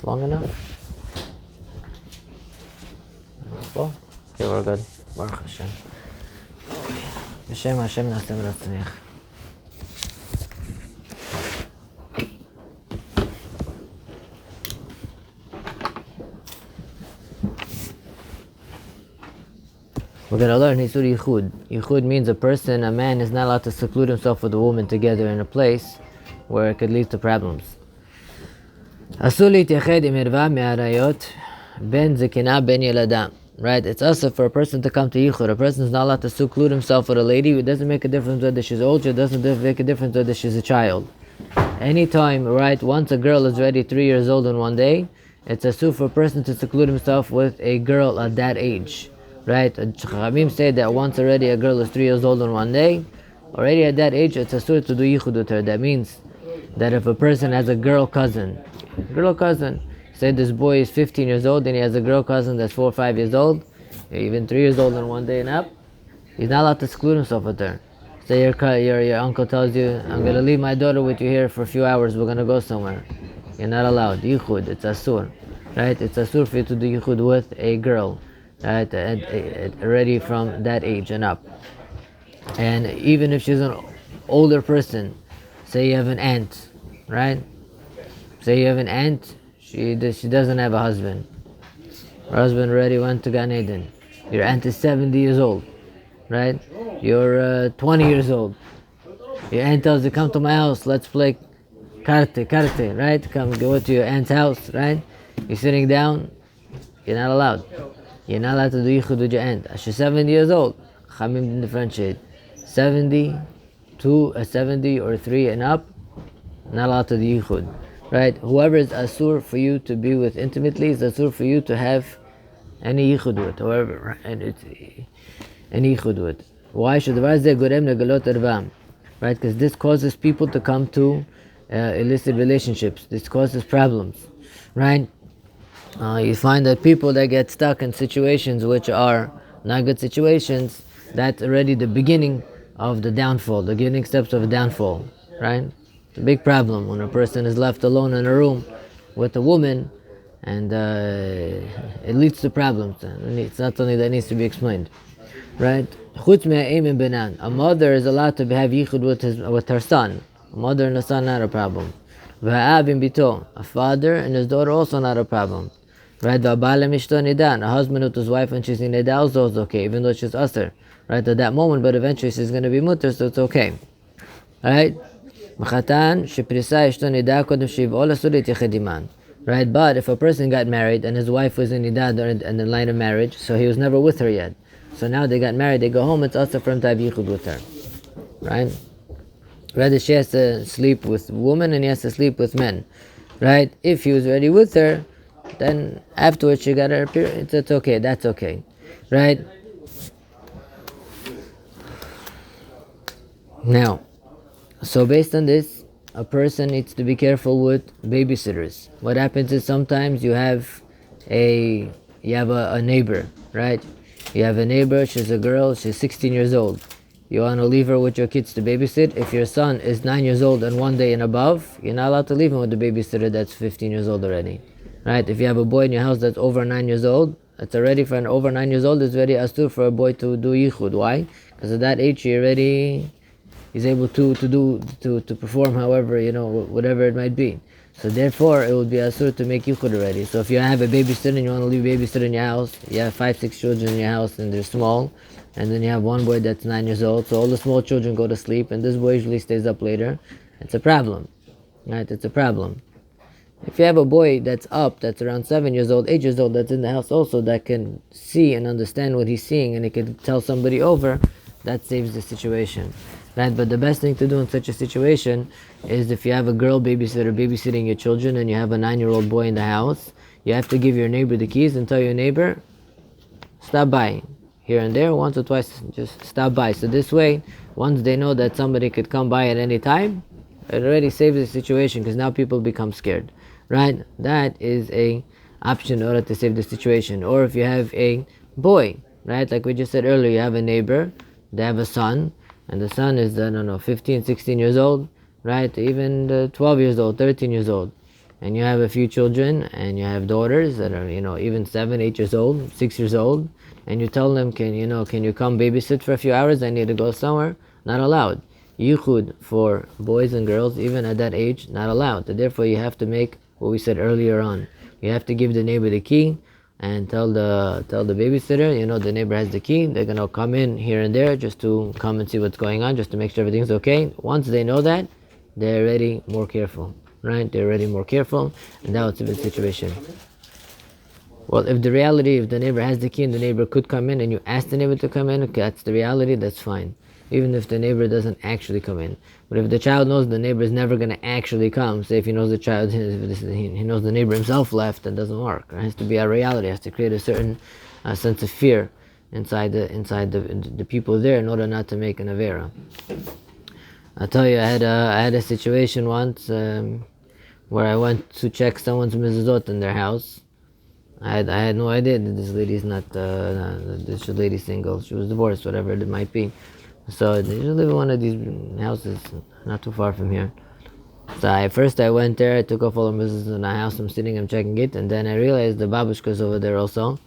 It's long enough? Okay, we're good. Baruch Hashem. B'Shem Hashem na'aseh v'natzliach. We're going to learn Yisur YICHUD. YICHUD means a man is not allowed to seclude himself with a woman together in a place where it could lead to problems. Asur להתייחד עם ערווה מהעריות בין זקנה בין ילדה. Right, it's also for a person to come to Yichud. A person is not allowed to seclude himself with a lady. It doesn't make a difference whether she's old, it doesn't make a difference whether she's a child. Anytime, right, once a girl is already 3 years old in one day, it's asur for a person to seclude himself with a girl at that age. Right, Chachamim say that once already a girl is 3 years old in one day, already at that age, it's asur to do Yichud with her. That means that if a person has a girl cousin, say this boy is 15 years old and he has a girl cousin that's 4 or 5 years old, even 3 years old in one day and up, he's not allowed to seclude himself with her. Say your uncle tells you, I'm going to leave my daughter with you here for a few hours, we're going to go somewhere. You're not allowed. Yichud, it's asur. Right? It's asur for you to do yichud with a girl, right? Already from that age and up. And even if she's an older person, say you have an aunt, right? Say you have an aunt, she doesn't have a husband. Her husband already went to Gan Eden. Your aunt is 70 years old, right? You're 20 years old. Your aunt tells you, come to my house, let's play karte, right? Come go to your aunt's house, right? You're sitting down, you're not allowed. You're not allowed to do yichud with your aunt. She's 70 years old. Chamim didn't differentiate. 70 or 3 and up, not allowed to do yichud. Right? Whoever is asur for you to be with intimately is asur for you to have any yichud with. However, and it's any yichud with. Why should the vazeh gorem legalot ervam? Right? Because this causes people to come to illicit relationships. This causes problems. Right? You find that people that get stuck in situations which are not good situations, that's already the beginning of the downfall, the beginning steps of a downfall. Right? It's a big problem when a person is left alone in a room with a woman, and it leads to problems. It's not something that needs to be explained, right? A mother is allowed to have yichud with her son. A mother and a son, not a problem. A father and his daughter, also not a problem, right? A husband with his wife when she's in nida also is okay, even though she's usher, right, at that moment, but eventually she's going to be mutter, so it's okay, right? Right, but if a person got married and his wife was in nida in the line of marriage, so he was never with her yet, so now they got married, they go home, it's also for him to have yichud with her, right? Rather, she has to sleep with women and he has to sleep with men, right? If he was already with her, then afterwards she got her period, it's okay, that's okay, right? Now, so based on this, a person needs to be careful with babysitters. What happens is sometimes you have a neighbor, right? You have a neighbor, she's a girl, she's 16 years old. You want to leave her with your kids to babysit. If your son is 9 years old and one day and above, you're not allowed to leave him with the babysitter that's 15 years old already. Right? If you have a boy in your house that's over 9 years old, it's already for an over 9 years old, it's very asur for a boy to do yichud. Why? Because at that age he already is able to perform however, whatever it might be. So therefore it would be asur to make yichud already. So if you have a babysitter and you want to leave a babysitter in your house, you have 5-6 children in your house and they're small, and then you have one boy that's 9 years old, so all the small children go to sleep and this boy usually stays up later, it's a problem. Right? It's a problem. If you have a boy that's up, that's around 7 years old, 8 years old, that's in the house also, that can see and understand what he's seeing and he can tell somebody over, that saves the situation. Right? But the best thing to do in such a situation is if you have a girl babysitter babysitting your children and you have a 9-year-old boy in the house, you have to give your neighbor the keys and tell your neighbor, stop by. Here and there, once or twice, just stop by. So this way, once they know that somebody could come by at any time, it already saves the situation because now people become scared. Right? That is a option in order to save the situation. Or if you have a boy, right? Like we just said earlier, you have a neighbor, they have a son, and the son is, 15, 16 years old, right? Even 12 years old, 13 years old. and you have a few children, and you have daughters that are, even 7, 8 years old, 6 years old, and you tell them, can you come babysit for a few hours? I need to go somewhere. Not allowed. Yichud for boys and girls, even at that age, not allowed. Therefore, you have to make what we said earlier on. You have to give the neighbor the key, and tell the babysitter, the neighbor has the key. They're gonna come in here and there just to come and see what's going on, just to make sure everything's okay. Once they know that, they're already more careful, right? They're already more careful, and now it's a big situation. Well, if the neighbor has the key and the neighbor could come in, and you ask the neighbor to come in, okay, that's the reality, that's fine. Even if the neighbor doesn't actually come in. But if the child knows the neighbor is never going to actually come, say if he knows he knows the neighbor himself left, that doesn't work. It has to be a reality. It has to create a certain sense of fear inside the people there in order not to make an avera. I'll tell you, I had a situation once where I went to check someone's mezuzot in their house. I had no idea that this lady's not this lady's single. She was divorced, whatever it might be. So they live in one of these houses not too far from here. So I went there, I took off all the business in the house, I'm checking it, and then I realized the babushka's over there also.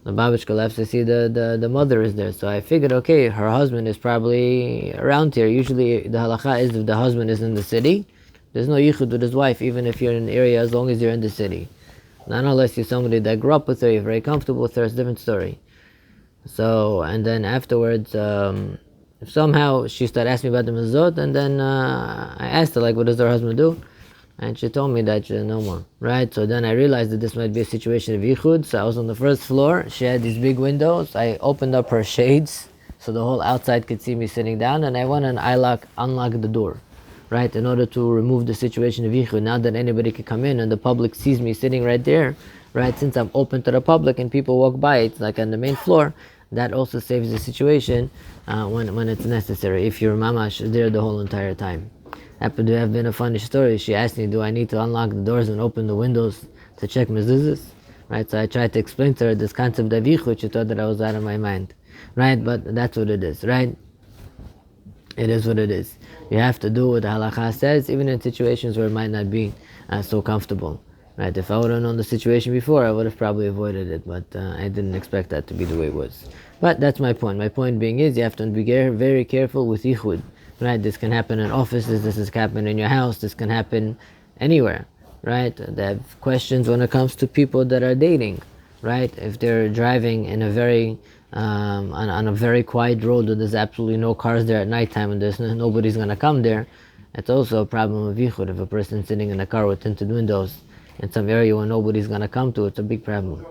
The babushka left to see the mother is there. So I figured, okay, her husband is probably around here. Usually the halacha is if the husband is in the city, there's no yichud with his wife, even if you're in the area, as long as you're in the city. Not unless you're somebody that grew up with her, you're very comfortable with her, it's a different story. So, and then afterwards, somehow she started asking me about the mezuzot, and then I asked her, what does her husband do? And she told me that no more, right? So then I realized that this might be a situation of yichud. So I was on the first floor, she had these big windows, I opened up her shades so the whole outside could see me sitting down, and I went and unlocked the door, right, in order to remove the situation of yichud. Now that anybody can come in and the public sees me sitting right there, right, since I'm open to the public and people walk by, it's like on the main floor, that also saves the situation when it's necessary, if your mamash is there the whole entire time. Happened to have been a funny story. She asked me, do I need to unlock the doors and open the windows to check mezuzahs? Right, so I tried to explain to her this concept of yichud. She thought that I was out of my mind. Right, but that's what it is, right? It is what it is. You have to do what the halakha says, even in situations where it might not be so comfortable. Right, if I would have known the situation before, I would have probably avoided it, but I didn't expect that to be the way it was. But that's my point. My point being is, you have to be very careful with yichud. Right, this can happen in offices, this can happen in your house, this can happen anywhere. Right, they have questions when it comes to people that are dating. Right, if they're driving in a very on a very quiet road where there's absolutely no cars there at nighttime and there's nobody's gonna come there, it's also a problem of yichud. If a person's sitting in a car with tinted windows in some area where nobody's gonna come to, it's a big problem.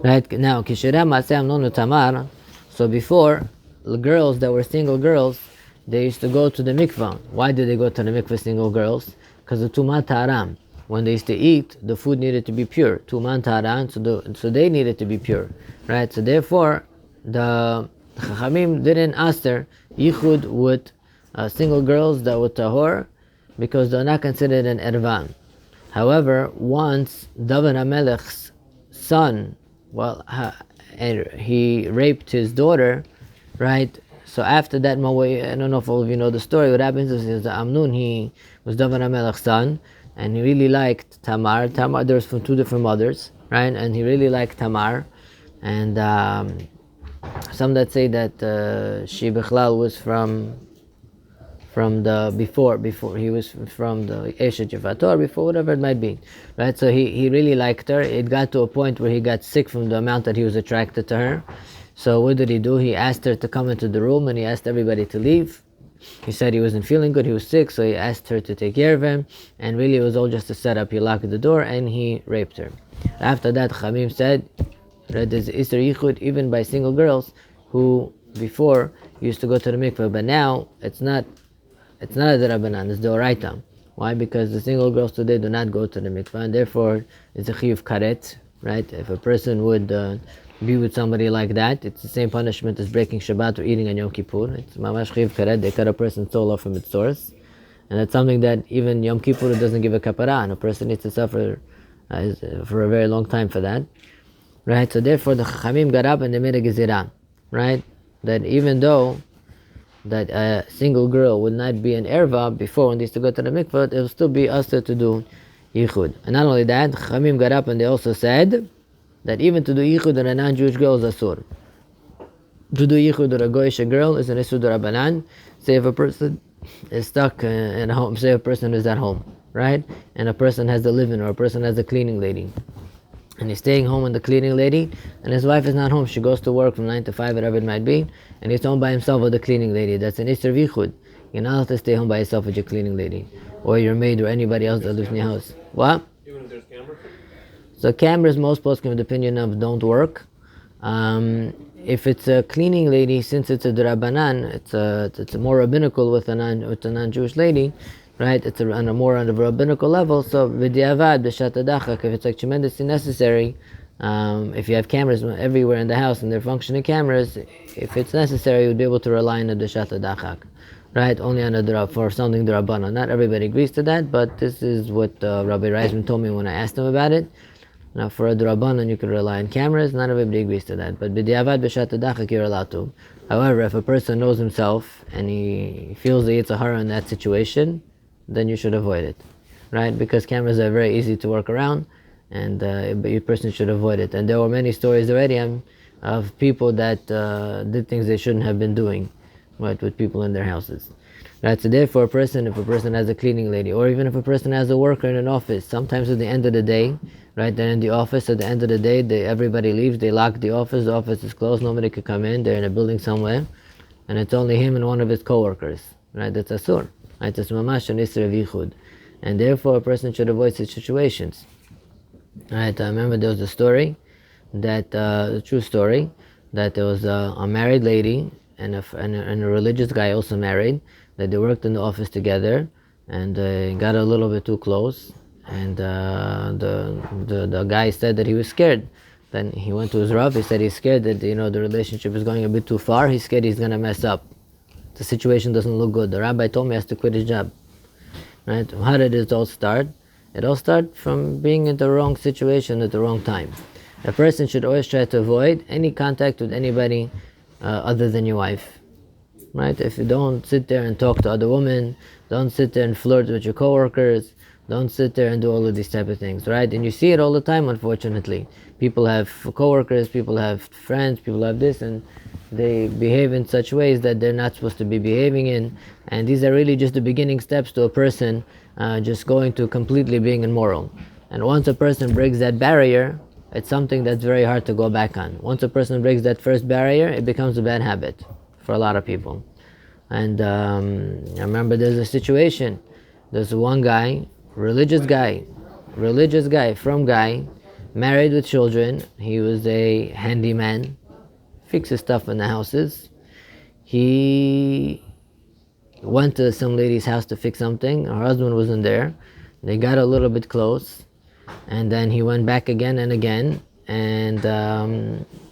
Right, now kishira maseh amnon utamar. So before, the girls that were single girls, they used to go to the mikvah. Why did they go to the mikvah, single girls? Because of tumat haram. When they used to eat, the food needed to be pure. Tumat haram, so they needed to be pure. Right, so therefore, the Chachamim didn't ask her yichud with single girls that were tahor, because they're not considered an ervan. However, once David HaMelech's son, he raped his daughter, right? So after that, I don't know if all of you know the story. What happens is that Amnon, he was David HaMelech's son, and he really liked Tamar. There was from 2 different mothers, right? And he really liked Tamar. And some that say that she Bechlal was from the before he was from the Eshet Yefator, before, whatever it might be, right? So he really liked her. It got to a point where he got sick from the amount that he was attracted to her. So what did he do? He asked her to come into the room, and he asked everybody to leave. He said he wasn't feeling good, he was sick, so he asked her to take care of him, and really it was all just a setup. He locked the door and he raped her. After that, Chamim said that there's Isser Yichud even by single girls who before used to go to the mikveh, but now it's not a Derabanan, it's Deoraita. Why? Because the single girls today do not go to the mikveh, and therefore it's a chiyuv karet, right? If a person would be with somebody like that, it's the same punishment as breaking Shabbat or eating on Yom Kippur. It's mamash chiyuv karet. They cut a person's soul off from its source, and it's something that even Yom Kippur doesn't give a kapara, and a person needs to suffer for a very long time for that, right? So therefore the Chachamim got up and they made a gezirah, right? That even though that a single girl would not be an erva before when they used to go to the mikveh, it will still be usher to do yichud. And not only that, Chachamim got up and they also said that even to do yichud on a non-Jewish girl is asur. To do yichud on a goyish girl is an isur d'Rabbanan. Say if a person is stuck in a home, say a person is at home, right? And a person has the live-in, or a person has a cleaning lady. And he's staying home with the cleaning lady, and his wife is not home. She goes to work from 9 to 5, whatever it might be, and he's home by himself with the cleaning lady. That's an isur yichud. You're not allowed to stay home by yourself with your cleaning lady, or your maid, or anybody else that lives in your house. What? Even if there's cameras? So cameras, most poskim have the opinion of don't work. If it's a cleaning lady, since it's a d'Rabbanan, it's a more rabbinical with a non-Jewish lady, right? It's on a more on a rabbinical level. So v'diavad b'shat hadachak, if it's like tremendously necessary, if you have cameras everywhere in the house and they're functioning cameras, if it's necessary, you'll be able to rely on a b'shat hadachak, right? Only on a for something d'Rabbanan. Not everybody agrees to that, but this is what Rabbi Reisman told me when I asked him about it. Now, for a d'Rabbanan, you could rely on cameras. Not everybody agrees to that. But b'diavad b'shat hadachak, you're allowed to. However, if a person knows himself and he feels that it's a hara in that situation, then you should avoid it, right? Because cameras are very easy to work around, and a person should avoid it. And there were many stories already of people that did things they shouldn't have been doing, right, with people in their houses. Right, so therefore, if a person has a cleaning lady, or even if a person has a worker in an office, sometimes at the end of the day, right, they're in the office, at the end of the day, everybody leaves, they lock the office is closed, nobody could come in, they're in a building somewhere, and it's only him and one of his co-workers, right, that's asur, right, that's mamash an isur of yichud, and therefore a person should avoid such situations. Right, I remember there was a story, a true story, that there was a married lady and a religious guy also married, that they worked in the office together, and got a little bit too close, and the guy said that he was scared. Then he went to his Rav, he said he's scared that the relationship is going a bit too far, he's scared he's going to mess up. The situation doesn't look good. The rabbi told me he has to quit his job. Right? How did it all start? It all started from being in the wrong situation at the wrong time. A person should always try to avoid any contact with anybody other than your wife. Right? If you don't sit there and talk to other women, don't sit there and flirt with your coworkers, don't sit there and do all of these type of things, right? And you see it all the time, unfortunately. People have coworkers, people have friends, people have this, and they behave in such ways that they're not supposed to be behaving in. And these are really just the beginning steps to a person just going to completely being immoral. And once a person breaks that barrier, it's something that's very hard to go back on. Once a person breaks that first barrier, it becomes a bad habit for a lot of people. And I remember there's a situation. There's one guy, religious guy, married with children. He was a handyman, fixes stuff in the houses. He went to some lady's house to fix something. Her husband wasn't there. They got a little bit close, and then he went back again and again, and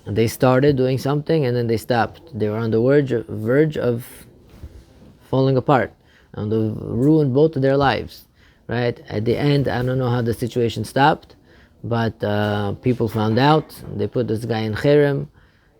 they started doing something, and then they stopped. They were on the verge of falling apart, and they ruined both of their lives. Right? At the end, I don't know how the situation stopped, but people found out. They put this guy in cherem,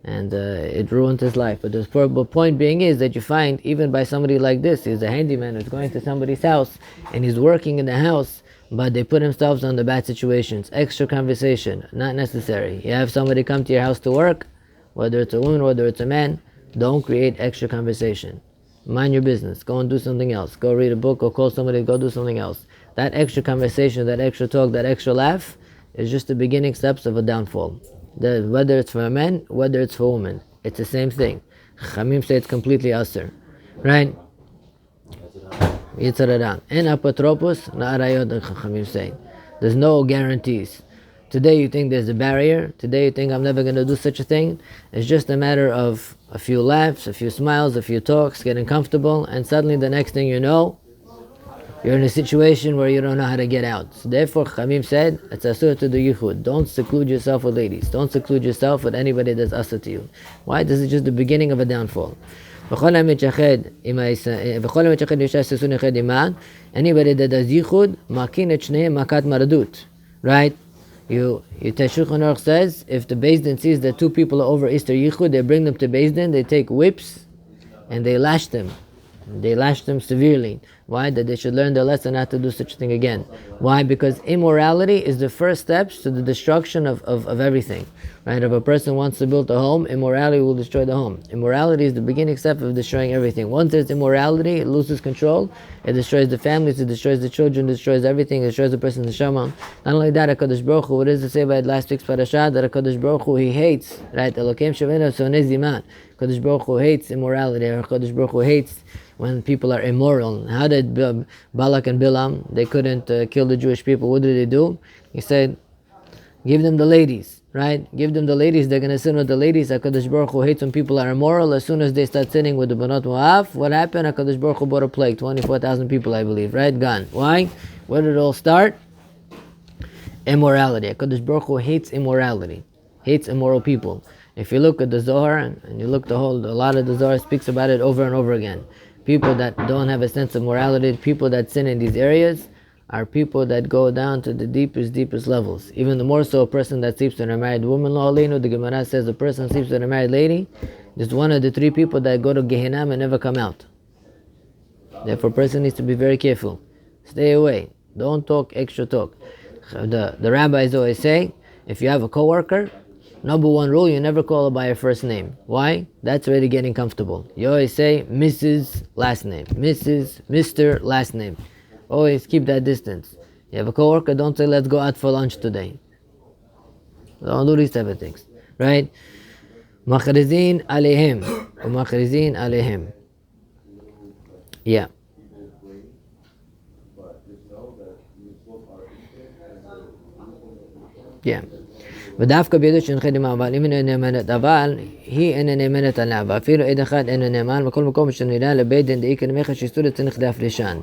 and it ruined his life. But the point being is that you find, even by somebody like this, he's a handyman who's going to somebody's house, and he's working in the house, but they put themselves on the bad situations. Extra conversation, not necessary. You have somebody come to your house to work, whether it's a woman, whether it's a man, don't create extra conversation. Mind your business. Go and do something else. Go read a book, or call somebody, go do something else. That extra conversation, that extra talk, that extra laugh is just the beginning steps of a downfall. Whether it's for a man, whether it's for a woman, it's the same thing. Chamim say it's completely asur, right? Yitzharadan. En apotropos na'arayot, Chamim say. There's no guarantees. Today you think there's a barrier. Today you think I'm never going to do such a thing. It's just a matter of a few laughs, a few smiles, a few talks, getting comfortable, and suddenly the next thing you know, you're in a situation where you don't know how to get out. So therefore, Chamim said, it's asur to do yichud. Don't seclude yourself with ladies. Don't seclude yourself with anybody that's asur to you. Why? This is just the beginning of a downfall. Anybody that does yichud, makin et shneim makat maradut. Right? Shulchan Aruch says, if the Beis Din sees that two people are over Easter yichud, they bring them to Beis Din, they take whips, and they lash them. They lashed them severely. Why? That they should learn their lesson not to do such a thing again. Why? Because immorality is the first steps to the destruction of everything. Right? If a person wants to build a home, immorality will destroy the home. Immorality is the beginning step of destroying everything. Once there's immorality, it loses control. It destroys the families, it destroys the children, it destroys everything, it destroys the person's neshama. Not only that, HaKadosh Baruch Hu, what does it say by last week's parasha? That HaKadosh Baruch Hu, He hates, right? Elokim Shavena Sonei Ziman. HaKadosh Baruch Hu hates immorality. HaKadosh Baruch Hu hates when people are immoral. How did Balak and Bilam, they couldn't kill the Jewish people? What did they do? He said, give them the ladies, right? Give them the ladies, they're going to sin with the ladies. HaKadosh Baruch Hu hates when people are immoral. As soon as they start sinning with the Banot Moab, what happened? HaKadosh Baruch Hu brought a plague, 24,000 people, I believe, right? Gone. Why? Where did it all start? Immorality. HaKadosh Baruch Hu hates immorality, hates immoral people. If you look at the Zohar, and you look a lot of the Zohar speaks about it over and over again. People that don't have a sense of morality, people that sin in these areas, are people that go down to the deepest levels. Even the more so a person that sleeps with a married woman, the Gemara says a person sleeps with a married lady, is one of the three people that go to Gehenna and never come out. Therefore a person needs to be very careful. Stay away. Don't talk extra talk. The rabbis always say, if you have a coworker, number one rule, you never call her by her first name. Why? That's already getting comfortable. You always say Mrs. last name, Mrs., Mr. last name. Always keep that distance. You have a coworker, don't say let's go out for lunch today. Don't do these type of things. Right? Makhrizin alehim. Makhrizin alehim. Yeah. Yeah. ודווקא בידו שנחה דמה, אבל אם אינו נאמנת, אבל היא אינה נאמנת עליה, ואפילו עד אחד אינו נאמן, בכל מקום שנראה לבית דין דאי כנמך שיסוד צריך להפרישן.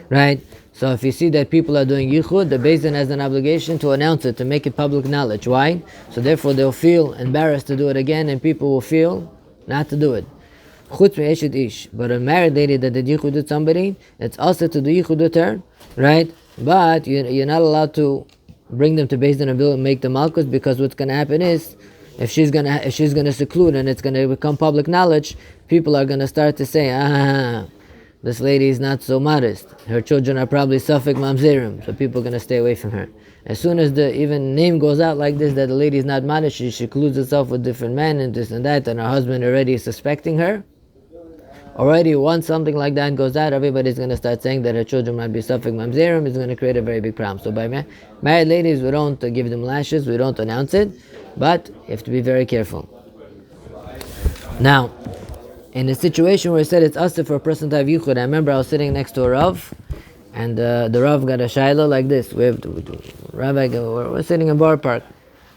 Right? So if you see that people are doing yichud, the Beis Din has an obligation to announce it, to make it public knowledge. Why? So therefore they'll feel embarrassed to do it again, and people will feel not to do it. Chutz me'eshet ish. But a married lady that did yichud with somebody, it's also to do yichud with her, right? But you're not allowed to bring them to Beis Din and make them malchus, because what's going to happen is, if she's going to seclude and it's going to become public knowledge, people are going to start to say, this lady is not so modest. Her children are probably Safek Mamzerim, so people are going to stay away from her. As soon as the even name goes out like this, that the lady is not modest, she secludes herself with different men and this and that, and her husband already is suspecting her. Already once something like that goes out, everybody's going to start saying that her children might be Safek Mamzerim. Is going to create a very big problem. So by married ladies, we don't give them lashes, we don't announce it, but you have to be very careful. Now, in a situation where it said it's usher for a person to have yichud, I remember I was sitting next to a Rav, and the Rav got a shiloh like this. We're sitting in Bar Park.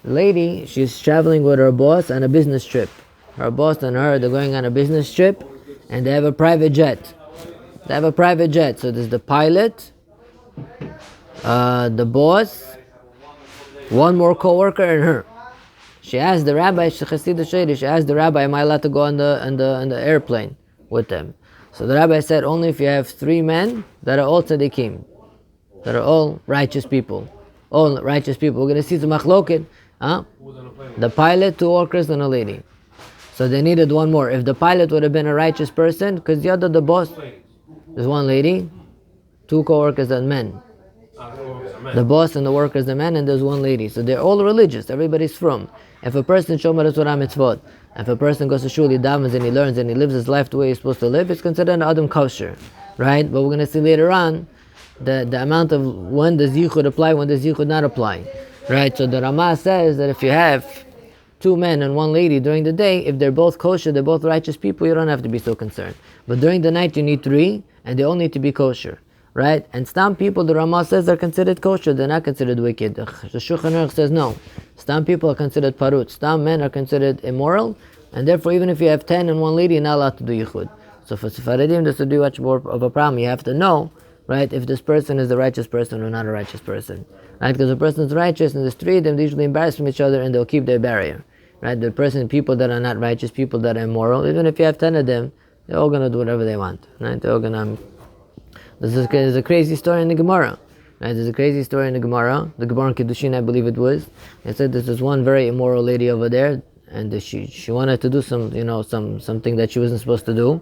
The lady, she's traveling with her boss on a business trip. Her boss and her, they're going on a business trip, and they have a private jet. So there's the pilot, the boss, one more co-worker, and her. She asked the rabbi, she asked the rabbi, am I allowed to go on the airplane with them? So the rabbi said, only if you have 3 men that are all tzaddikim, that are all righteous people. All righteous people. We're going to see some machloket. The pilot, 2 workers, and a lady. So they needed one more. If the pilot would have been a righteous person, because the boss, there's 1 lady, 2 co-workers and men. The boss and the workers are men, and there's 1 lady. So they're all religious. Everybody's from. If a person shomer Torah mitzvot, if a person goes to shul, he davens and he learns and he lives his life the way he's supposed to live, it's considered an adam kosher, right? But we're going to see later on the amount of when does yichud apply, when does yichud not apply, right? So the Ramah says that if you have 2 men and 1 lady during the day, if they're both kosher, they're both righteous people, you don't have to be so concerned. But during the night you need 3, and they all need to be kosher. Right? And Stam people, the Ramah says, are considered kosher, they're not considered wicked. The Shulchan Aruch says no. Stam people are considered parut. Stam men are considered immoral, and therefore even if you have 10 and 1 lady, you're not allowed to do yichud. So for Sephardim, this would be much more of a problem. You have to know, right, if this person is a righteous person or not a righteous person. Right? Because the person is righteous and there's 3 of them, they usually embarrass from each other and they'll keep their barrier. Right? The people that are not righteous, people that are immoral, even if you have 10 of them, they're all going to do whatever they want. Right? They're all going to... There's a crazy story in the Gemara. Right? There's a crazy story in the Gemara in Kiddushin, I believe it was. It said there's this one very immoral lady over there, and she wanted to do something that she wasn't supposed to do.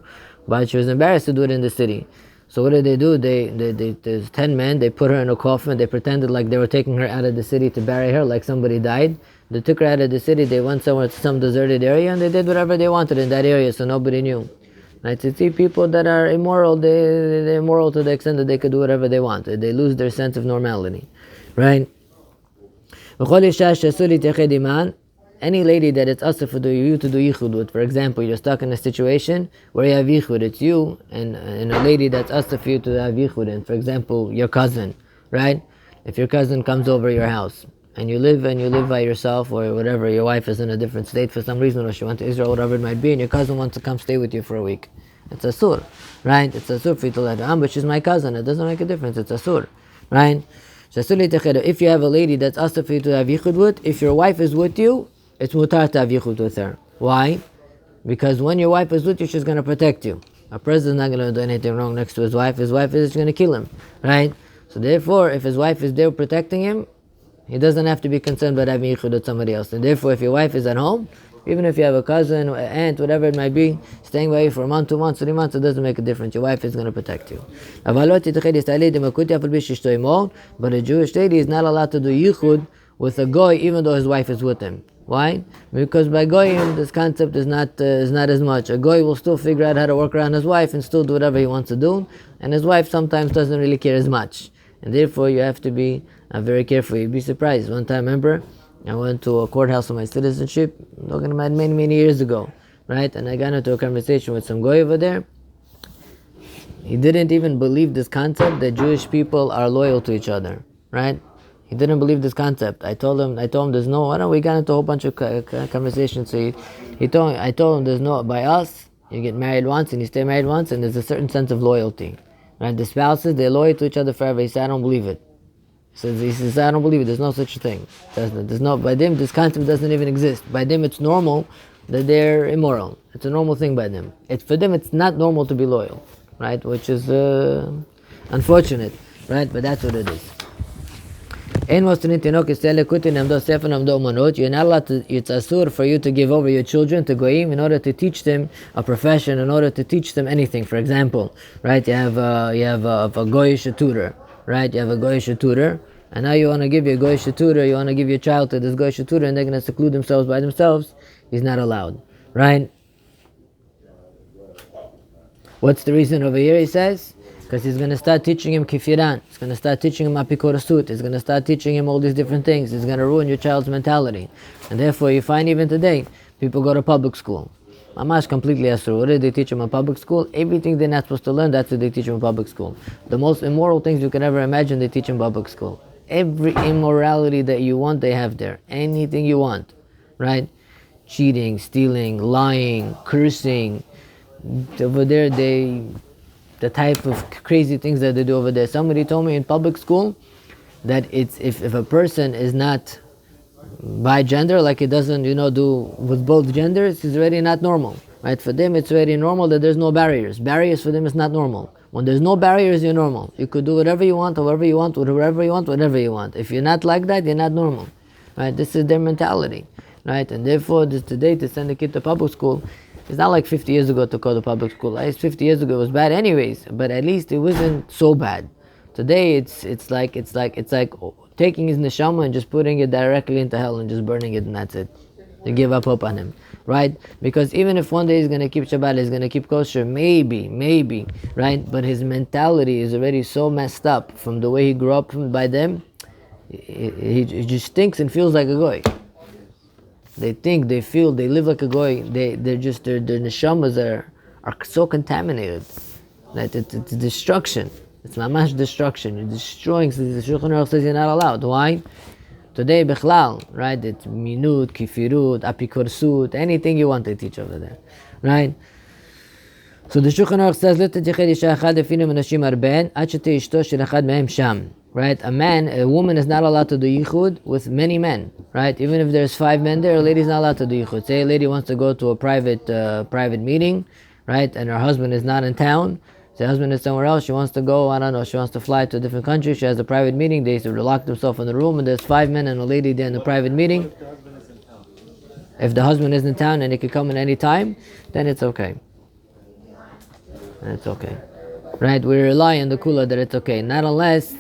but she was embarrassed to do it in the city. So what did they do? There's 10 men, they put her in a coffin, they pretended like they were taking her out of the city to bury her, like somebody died. They took her out of the city, they went somewhere to some deserted area, and they did whatever they wanted in that area, so nobody knew. Right? To see people that are immoral, they're immoral to the extent that they could do whatever they want. They lose their sense of normality. Right? Any lady that it's also for you to do yichud with, for example, you're stuck in a situation where you have yichud, it's you and a lady that's also for you to have yichud in, for example, your cousin, right? If your cousin comes over your house and you live by yourself or whatever, your wife is in a different state for some reason, or she went to Israel, whatever it might be, and your cousin wants to come stay with you for a week. It's asur, right? It's asur for you to let her on, but she's my cousin, it doesn't make a difference, it's asur, right? If you have a lady that's also for you to have yichud with, if your wife is with you, it's mutar to have yichud with her. Why? Because when your wife is with you, she's going to protect you. A person is not going to do anything wrong next to his wife is just going to kill him, right? So therefore, if his wife is there protecting him, he doesn't have to be concerned about having yichud with somebody else. And therefore, if your wife is at home, even if you have a cousin, an aunt, whatever it might be, staying by you for a month, 2 months, 3 months, it doesn't make a difference. Your wife is going to protect you. But a Jewish lady is not allowed to do yichud with a goy, even though his wife is with him. Why? Because by goyim, this concept is not as much. A goy will still figure out how to work around his wife and still do whatever he wants to do, and his wife sometimes doesn't really care as much. And therefore, you have to be very careful. You'd be surprised. One time, remember, I went to a courthouse for my citizenship, talking about many years ago, right? And I got into a conversation with some goy over there. He didn't even believe this concept that Jewish people are loyal to each other, right? He didn't believe this concept. I told him there's no, we got into a whole bunch of conversations. So I told him there's no, by us, you get married once and you stay married once, and there's a certain sense of loyalty. Right? The spouses, they're loyal to each other forever. He said, I don't believe it. He says, I don't believe it. There's no such thing. By them, this concept doesn't even exist. By them, it's normal that they're immoral. It's a normal thing by them. For them, it's not normal to be loyal, right? Which is unfortunate, right? But that's what it is. You're not allowed to, it's asur for you to give over your children to goyim in order to teach them a profession, in order to teach them anything. For example, right, you have a goyish tutor, right? You have a goyish tutor, and now you want to give your goyish tutor, you want to give your child to this goyish tutor, and they're going to seclude themselves by themselves. He's not allowed, right? What's the reason over here? He says, because he's going to start teaching him kifiran, he's going to start teaching him apikorasut, he's going to start teaching him all these different things. He's going to ruin your child's mentality. And therefore you find even today, people go to public school. Mamash completely asur. What did they teach them in public school? Everything they're not supposed to learn, that's what they teach them in public school. The most immoral things you can ever imagine, they teach in public school. Every immorality that you want, they have there. Anything you want, right? Cheating, stealing, lying, cursing. Over there, the type of crazy things that they do over there. Somebody told me in public school that it's if a person is not by gender, like it doesn't do with both genders, it's already not normal, right? For them it's already normal that there's no barriers. Barriers for them is not normal. When there's no barriers, you're normal. You could do whatever you want, however you want, whatever you want, whatever you want. If you're not like that, you're not normal, right? This is their mentality, right? And therefore today to send a kid to public school, it's not like 50 years ago to go to public school. At least 50 years ago it was bad anyways, but at least it wasn't so bad. Today it's like taking his neshama and just putting it directly into hell and just burning it, and that's it. You give up hope on him, right? Because even if one day he's going to keep Shabbat, he's going to keep kosher, maybe, right? But his mentality is already so messed up from the way he grew up by them. He just thinks and feels like a goy. They think, they feel, they live like a goy. Their neshamas are so contaminated that it's destruction. It's mamash destruction. You're destroying. So the Shulchan Aruch says you're not allowed. Why? Today, bechlal, right? It's minut, kifirut, apikorsut, anything you want to teach over there, right? So the Shulchan Aruch says, "Let tejechad isha echad efinu menashim arben, ad sheteh ishto shel echad mehem sham." Right? A woman is not allowed to do yichud with many men, right? Even if there's 5 men there, a lady's not allowed to do yichud. Say a lady wants to go to a private meeting, right? And her husband is not in town. Say her husband is somewhere else. She wants to go, I don't know, she wants to fly to a different country. She has a private meeting. They lock themselves in the room, and there's 5 men and a lady there in the private meeting. If the husband is in town and he can come at any time, then it's okay. and it's okay. Right? We rely on the kula that it's okay. Not unless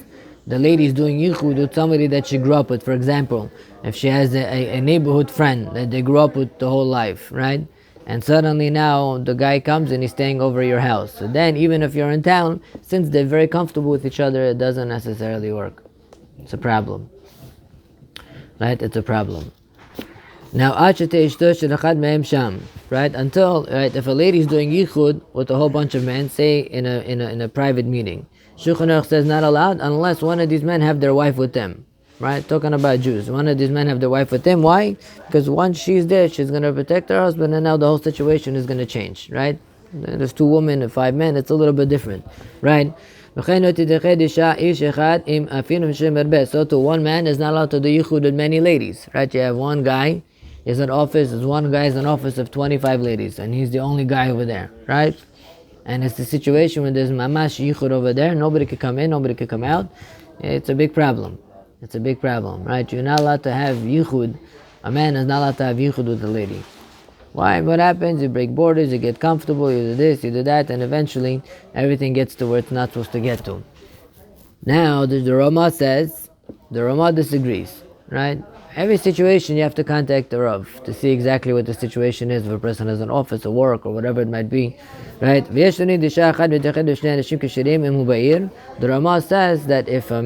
the lady is doing yichud with somebody that she grew up with. For example, if she has a neighborhood friend that they grew up with the whole life, right? And suddenly now the guy comes and he's staying over your house. So then even if you're in town, since they're very comfortable with each other, it doesn't necessarily work. It's a problem. Right? It's a problem. Now, right? Until, right, if a lady is doing yichud with a whole bunch of men, say in a private meeting, Shulchan Aruch says not allowed unless one of these men have their wife with them. Right? Talking about Jews. One of these men have their wife with them. Why? Because once she's there, she's going to protect her husband, and now the whole situation is going to change. Right? There's 2 women and 5 men. It's a little bit different. Right? So to one man is not allowed to do yichud with many ladies. Right? You have one guy is an office, one guy is an office of 25 ladies, and he's the only guy over there. Right? And it's the situation when there's mamash yichud over there, nobody could come in, nobody could come out. It's a big problem. It's a big problem, right? You're not allowed to have yichud. A man is not allowed to have yichud with a lady. Why? What happens? You break borders, you get comfortable, you do this, you do that, and eventually everything gets to where it's not supposed to get to. Now, the Rama says, the Rama disagrees, right? Every situation you have to contact the Rav to see exactly what the situation is. If a person has an office or work or whatever it might be, right? The Rama says that if a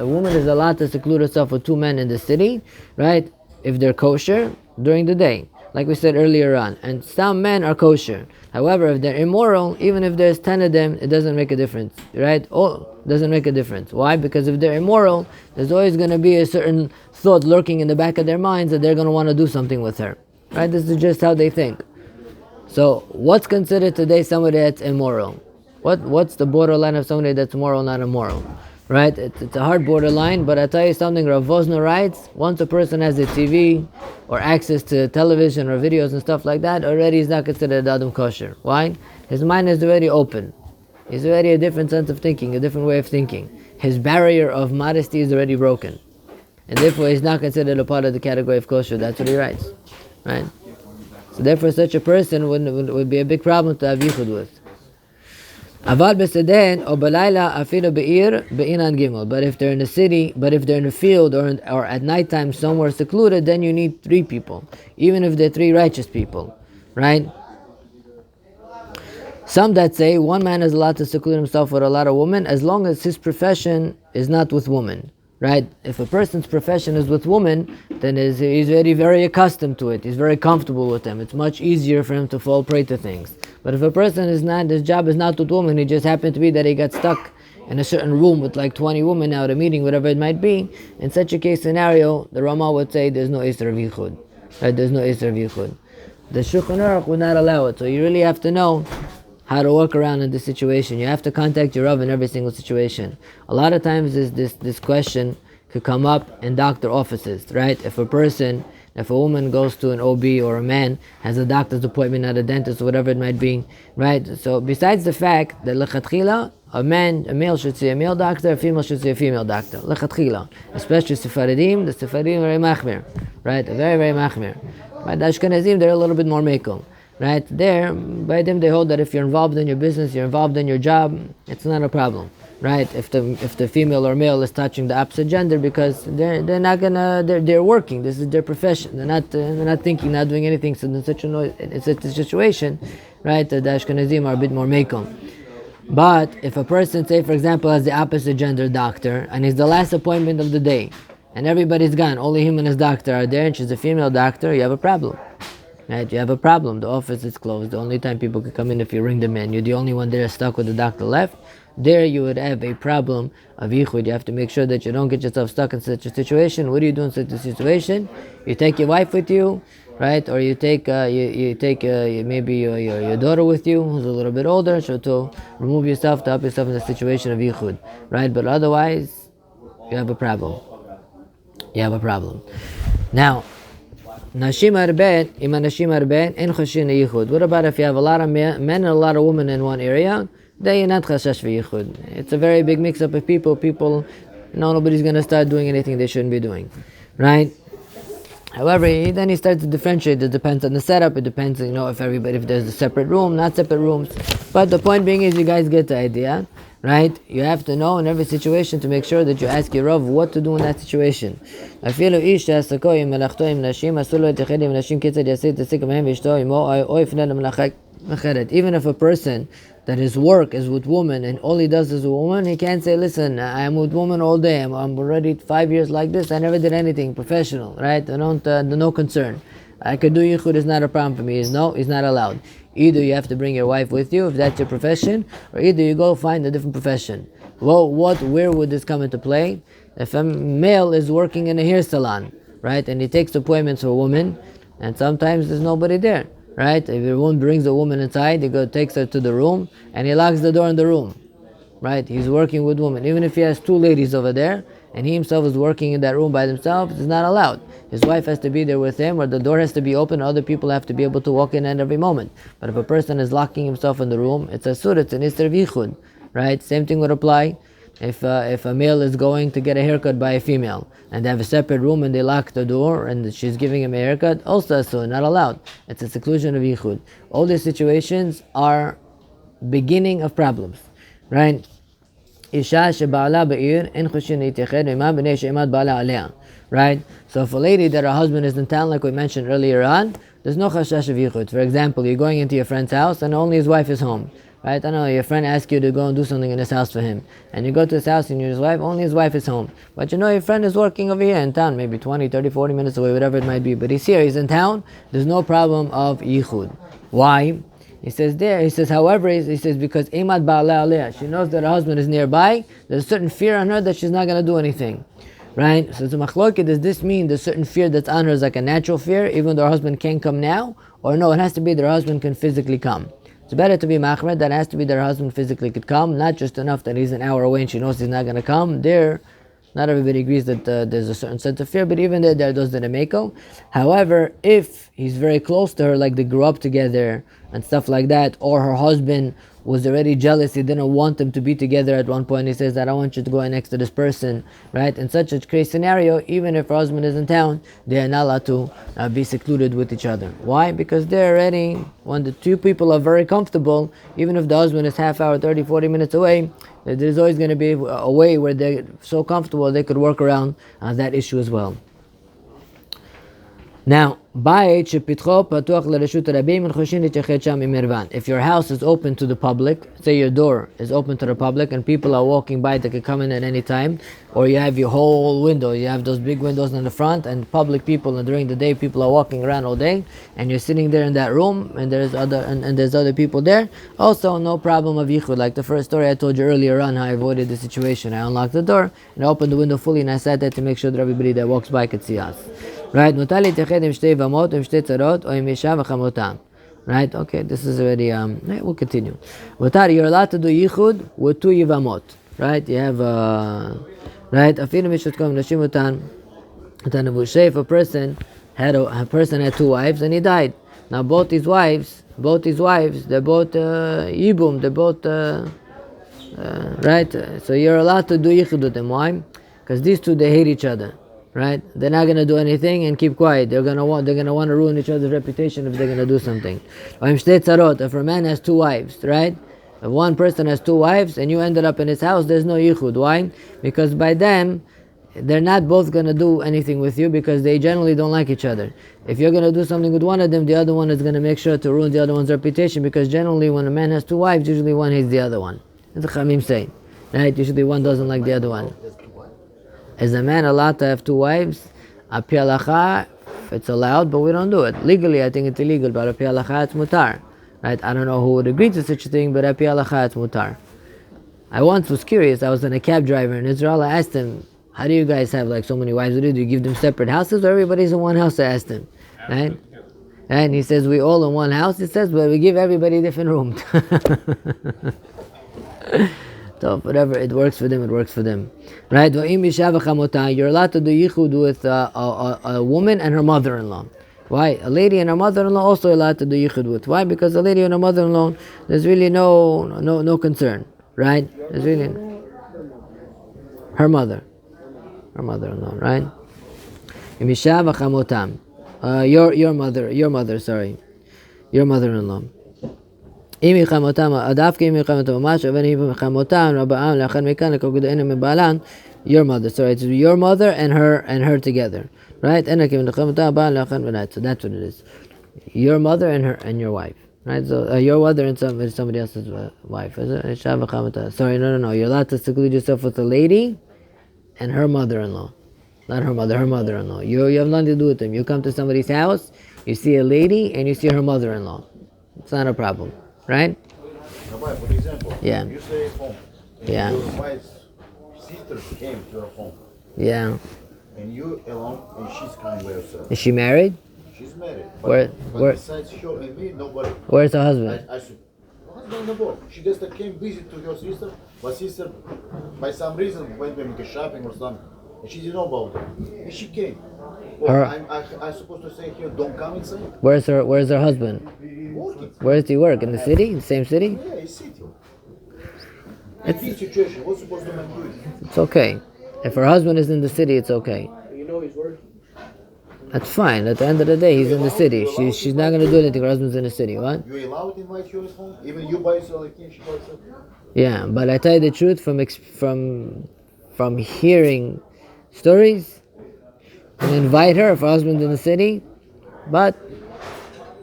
woman is allowed to seclude herself with 2 men in the city, right? If they're kosher during the day, like we said earlier on, and some men are kosher. However, if they're immoral, even if there's 10 of them, it doesn't make a difference, right? Doesn't make a difference. Why? Because if they're immoral, there's always going to be a certain thought lurking in the back of their minds that they're going to want to do something with her, right? This is just how they think. So, what's considered today somebody that's immoral? What's the borderline of somebody that's moral, not immoral? Right? It's a hard borderline, but I tell you something, Rav Vosner writes, once a person has a TV or access to television or videos and stuff like that, already he's not considered Adam kosher. Why? His mind is already open. He's already a different sense of thinking, a different way of thinking. His barrier of modesty is already broken. And therefore he's not considered a part of the category of kosher. That's what he writes. Right? So therefore such a person would be a big problem to have yichud with. Aval b'seden or b'layla afilu be'ir be'inan gimel. But if they're in the city, but if they're in the field or at nighttime somewhere secluded, then you need 3 people, even if they're 3 righteous people, right? Some that say 1 man is allowed to seclude himself with a lot of women as long as his profession is not with women, right? If a person's profession is with women, then he's already very accustomed to it. He's very comfortable with them. It's much easier for him to fall prey to things. But if a person is not, his job is not with women, he just happened to be that he got stuck in a certain room with like 20 women out at a meeting, whatever it might be, in such a case scenario, the Rama would say there's no Isra of Yichud. Right? There's no Isra of Yichud. The Shulchan Aruch would not allow it. So you really have to know how to work around in this situation. You have to contact your Rav in every single situation. A lot of times this question could come up in doctor offices, right? If a woman goes to an OB or a man has a doctor's appointment at a dentist or whatever it might be, right? So besides the fact that lechatchila, a male should see a male doctor, a female should see a female doctor. Lechatchila. Especially Sephardim, the Sephardim are very machmir, right? Very, very machmir. By the Ashkenazim, they're a little bit more mekel. Right? There, by them they hold that if you're involved in your business, you're involved in your job, it's not a problem. Right? If the female or male is touching the opposite gender, because they're working. This is their profession. They're not thinking, not doing anything. So in such a situation, right? The Ashkenazim are a bit more mekom. But if a person, say for example, has the opposite gender doctor, and it's the last appointment of the day, and everybody's gone, only him and his doctor are there, and she's a female doctor, you have a problem. Right? You have a problem. The office is closed. The only time people can come in if you ring them in. You're the only one there stuck with the doctor left. There you would have a problem of yichud. You have to make sure that you don't get yourself stuck in such a situation. What do you do in such a situation? You take your wife with you, right? Or you take maybe your daughter with you, who's a little bit older, so to remove yourself, to help yourself in the situation of yichud, right? But otherwise, you have a problem. You have a problem. Now, Nashim arbet, im nashim arbet, en chashin yichud. What about if you have a lot of men and a lot of women in one area? Then you're not chashash v'yichud. It's a very big mix-up of people. Nobody's going to start doing anything they shouldn't be doing, right? However, then he starts to differentiate. It depends on the setup. It depends, if there's a separate room, not separate rooms. But the point being is, you guys get the idea, right? You have to know in every situation to make sure that you ask your Rav what to do in that situation. Even if a person that his work is with women and all he does is a woman, he can't say, listen, I'm with women all day, I'm already 5 years like this, I never did anything professional, right? No concern. I could do yichud, is not a problem for me. He's not allowed. Either you have to bring your wife with you if that's your profession, or either you go find a different profession. Well, where would this come into play? If a male is working in a hair salon, right, and he takes appointments for women, and sometimes there's nobody there, right? If a woman brings a woman inside, he takes her to the room, and he locks the door in the room, right? He's working with women. Even if he has two ladies over there, and he himself is working in that room by himself, it's not allowed. His wife has to be there with him, or the door has to be open, other people have to be able to walk in at every moment. But if a person is locking himself in the room, it's a surah, it's an isser of yichud, right? Same thing would apply if a male is going to get a haircut by a female, and they have a separate room and they lock the door and she's giving him a haircut, also a surah, not allowed. It's a seclusion of yichud. All these situations are beginning of problems, right? Isha sheba'ala ba'ir en chushin yiteched v'ima b'nei she'imad ba'ala alea. Right? So if a lady that her husband is in town, like we mentioned earlier on, there's no chashash of yichud. For example, you're going into your friend's house and only his wife is home. Right? I don't know, your friend asks you to go and do something in his house for him. And you go to his house and his wife, only his wife is home. But your friend is working over here in town, maybe 20, 30, 40 minutes away, whatever it might be. But he's here, he's in town, there's no problem of yichud. Why? He says, however, because imad ba'ala alea, she knows that her husband is nearby, there's a certain fear on her that she's not going to do anything. Right? So it's a machloket. Does this mean the certain fear that's on her is like a natural fear, even though her husband can't come now? Or no, it has to be that her husband can physically come. It's better to be machmed, that it has to be that her husband physically could come, not just enough that he's an hour away and she knows he's not going to come. Not everybody agrees that there's a certain sense of fear, but even there does the nemeko. However, if he's very close to her, like they grew up together and stuff like that, or her husband was already jealous, he didn't want them to be together at one point, he says, I don't want you to go next to this person, right? In such a crazy scenario, even if her husband is in town, they are not allowed to be secluded with each other. Why? Because they're already, when the two people are very comfortable, even if the husband is half hour, 30, 40 minutes away, there's always going to be a way where they're so comfortable they could work around that issue as well. Now, if your house is open to the public, say your door is open to the public and people are walking by, they can come in at any time, or you have your whole window, you have those big windows in the front, and public people, and during the day people are walking around all day, and you're sitting there in that room, and there's other people there, also no problem of yichud. Like the first story I told you earlier on, how I avoided the situation. I unlocked the door and I opened the window fully, and I sat there to make sure that everybody that walks by could see us. Right? Right? Okay, this is already, we'll continue. You're allowed to do yichud with two yivamot. Right? You have, right? If a person had two wives and he died. Now both his wives, they're both yibum, they're both, right? So you're allowed to do yichud with them. Why? Because these two, they hate each other. Right? They're not going to do anything and keep quiet. They're going to want to ruin each other's reputation if they're going to do something. If a man has two wives, right? If one person has two wives and you ended up in his house, there's no yichud. Why? Because by them, they're not both going to do anything with you because they generally don't like each other. If you're going to do something with one of them, the other one is going to make sure to ruin the other one's reputation, because generally when a man has two wives, usually one hates the other one. That's what Chamim say. Right? Usually one doesn't like the other one. Is a man allowed to have two wives? Api halacha, it's allowed, but we don't do it. Legally, I think it's illegal, but api halacha, it's mutar. Right? I don't know who would agree to such a thing, but api halacha, it's mutar. I once was curious. I was in a cab driver in Israel. I asked him, how do you guys have like so many wives? Do you give them separate houses, or everybody's in one house? I asked him. Right? And he says, we all in one house. He says, but we give everybody different rooms. So whatever, it works for them, it works for them. Right? You're allowed to do yichud with a woman and her mother-in-law. Why? A lady and her mother-in-law also allowed to do yichud with. Why? Because a lady and her mother-in-law, there's really no concern. Right? There's really her mother-in-law, right? Your mother, sorry. Your mother-in-law. אם מלחמותם, דווקא אם מלחמותם ממש, אבל אם מלחמותם, רבעם, לאחר מכאן, לכל גדענו מבעלן, your mother. So it's your mother and her together. Right? אין כי מלחמותם, בעל, לאחר ונית. So that's what it is. Your mother and your wife. Right? So your mother and somebody else's wife. Sorry, no. You're allowed to seclude yourself with a lady and her mother-in-law. Not her mother, her mother-in-law. You have nothing to do with them. You come to somebody's house, you see a lady, and you see her mother-in-law. It's not a problem. Right? Rabbi, for example, Yeah. you stay at home, and Yeah. your wife's sister came to your home, Yeah. and you alone, and she's coming by herself. Is she married? She's married. Where- besides you and me, nobody. Where's her husband? I should. Husband the boy. She just came visit to your sister, but sister, by some reason, went to make shopping or something, and she didn't know about it, and she came. Well, Her- I'm supposed to say here, don't come inside. Where's her husband? Working. Where does he work? In the city? In the same city? Yeah, it's city. In this situation, what's supposed to make do? It's okay. If her husband is in the city, it's okay. You know he's working. That's fine. At the end of the day, he's in the city. She's not going to do anything. Her husband's in the city. What? You allowed to invite you at home? Even you by yourself, like him, she by herself? Yeah, but I tell you the truth from hearing stories, and invite her if her husband's in the city, but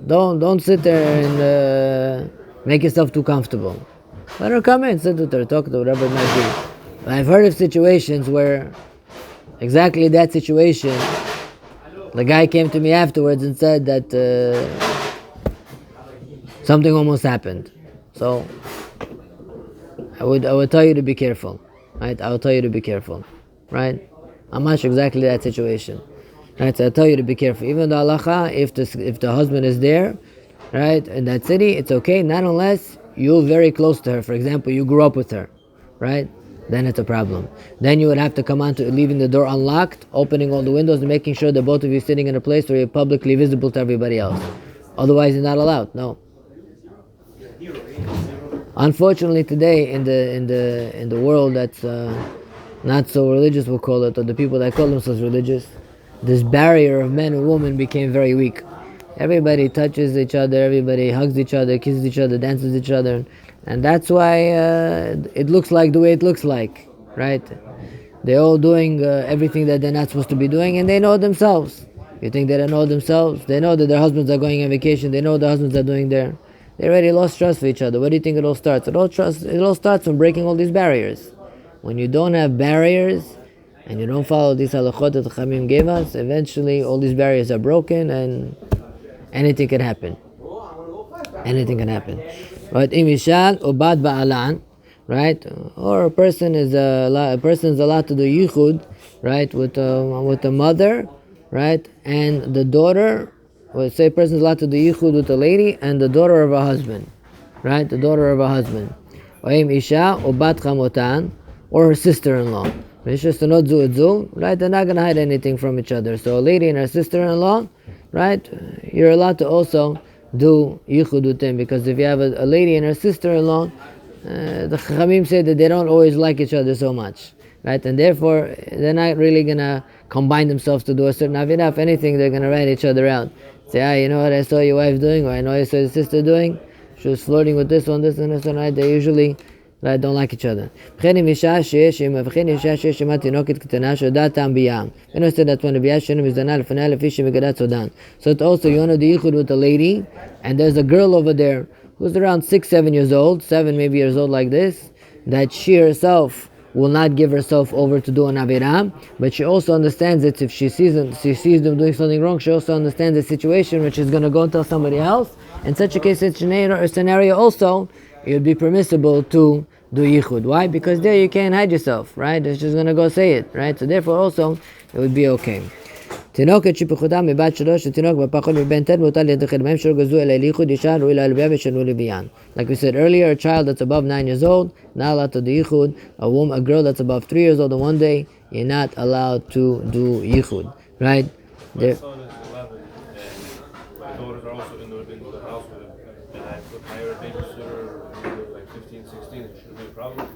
don't sit there and make yourself too comfortable. Let her come in, sit with her, talk to her, whatever it might be. But I've heard of situations where exactly that situation, the guy came to me afterwards and said that something almost happened. So I would tell you to be careful, right? I would tell you to be careful, right? I'm not sure exactly that situation, right? So I tell you to be careful. Even the halacha, if the husband is there, right, in that city, it's okay. Not unless you're very close to her. For example, you grew up with her, right? Then it's a problem. Then you would have to come on to leaving the door unlocked, opening all the windows, and making sure that both of you sitting in a place where you're publicly visible to everybody else. Otherwise, you're not allowed. No. Unfortunately, today in the world that's not so religious, we'll call it, or the people that call themselves religious, this barrier of men and women became very weak. Everybody touches each other, everybody hugs each other, kisses each other, dances each other, and that's why it looks like the way it looks like, right? They're all doing everything that they're not supposed to be doing, and they know themselves. You think they don't know themselves? They know that their husbands are going on vacation, they know what their husbands are doing there. They already lost trust for each other. Where do you think it all starts? It all starts from breaking all these barriers. When you don't have barriers, and you don't follow these halachot that the Chamim gave us, eventually all these barriers are broken, and anything can happen. Anything can happen. Right? Imishal ubad ba'alan, right? Or a person is allowed to do yichud, right, with the mother, right, and the daughter. Well, say a person is allowed to do yichud with a lady and the daughter of a husband, right? The daughter of a husband. Or isha ubat chamotan, or her sister-in-law. It's just a not zu, right? They're not going to hide anything from each other. So a lady and her sister-in-law, right? You're allowed to also do yichud with them, because if you have a lady and her sister-in-law, the Chachamim say that they don't always like each other so much, right? And therefore, they're not really going to combine themselves to do a certain avidah. If anything, they're going to write each other out. Say, you know what I saw your wife doing, or I know I saw your sister doing? She was flirting with this one, right? They usually don't like each other. So it also, you want to do yichud with a lady, and there's a girl over there who's around 6-7 years old, 7 maybe years old like this, that she herself will not give herself over to do an avirah, but she also understands that if she sees them doing something wrong, she also understands the situation which is going to go and tell somebody else. In such a case, such a scenario also, it would be permissible to do yichud. Why? Because there you can't hide yourself, right? It's just going to go say it, right? So therefore also, it would be okay. תינוקת שפחותה מבת 3 ותינוק בפחות מבין תן מותר להתאחד בהם שלא גזו אלא לייחוד אישה ראוי להלוויה ושנו לביין. Like we said earlier, a child that's above 9 years old, not allowed to do yichud. A girl that's above 3 years old on one day, you're not allowed to do yichud, right? My son is 11, and my daughters are also in the house with him, and I could hire a babysitter like 15, 16, it shouldn't be a problem.